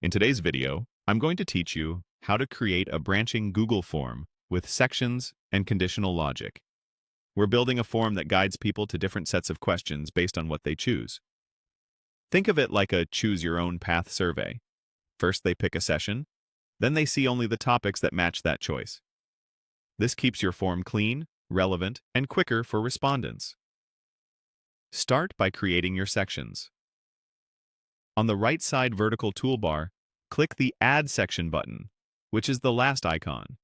In today's video, I'm going to teach you how to create a branching Google form with sections and conditional logic. We're building a form that guides people to different sets of questions based on what they choose. Think of it like a choose-your-own-path survey. First, they pick a session, then they see only the topics that match that choice. This keeps your form clean, relevant, and quicker for respondents. Start by creating your sections. On the right side vertical toolbar, click the Add Section button, which is the last icon.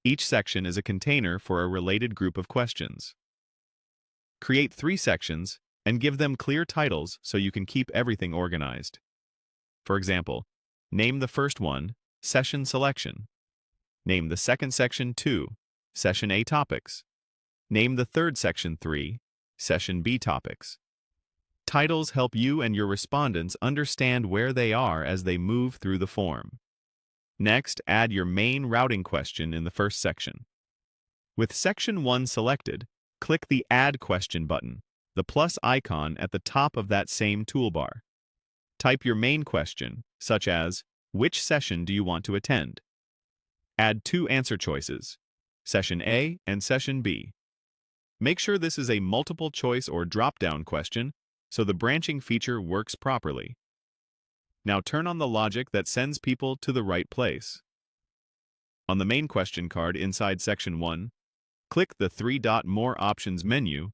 Each section is a container for a related group of questions. Create 3 sections and give them clear titles so you can keep everything organized. For example, name the first one Session Selection. Name the second section 2, Session A Topics. Name the third section 3, Session B Topics. Titles help you and your respondents understand where they are as they move through the form. Next, add your main routing question in the first section. With Section 1 selected, click the Add Question button, the plus icon at the top of that same toolbar. Type your main question, such as, which session do you want to attend? Add 2 answer choices, Session A and Session B. Make sure this is a multiple choice or drop-down question so the branching feature works properly. Now turn on the logic that sends people to the right place. On the main question card inside Section 1, click the 3-dot More Options menu,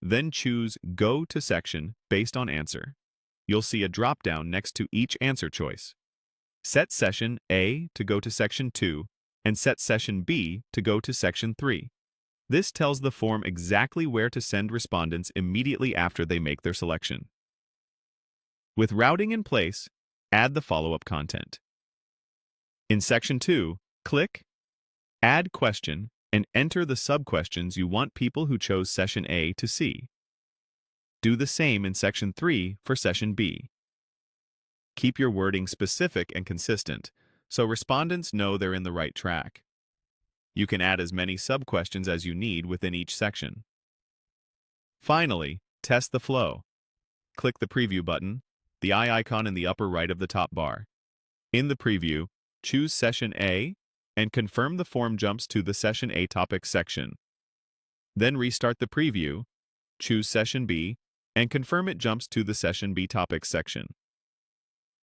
then choose Go to Section based on answer. You'll see a drop-down next to each answer choice. Set Session A to go to Section 2 and set Session B to go to Section 3. This tells the form exactly where to send respondents immediately after they make their selection. With routing in place, add the follow-up content. In Section 2, click Add Question and enter the sub-questions you want people who chose Session A to see. Do the same in Section 3 for Session B. Keep your wording specific and consistent, so respondents know they're in the right track. You can add as many sub-questions as you need within each section. Finally, test the flow. Click the Preview button, the eye icon in the upper right of the top bar. In the preview, choose Session A and confirm the form jumps to the Session A Topics section. Then restart the preview, choose Session B, and confirm it jumps to the Session B Topics section.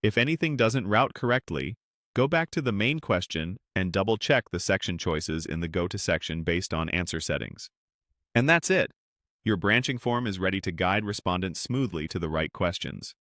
If anything doesn't route correctly, go back to the main question and double-check the section choices in the Go to section based on answer settings. And that's it! Your branching form is ready to guide respondents smoothly to the right questions.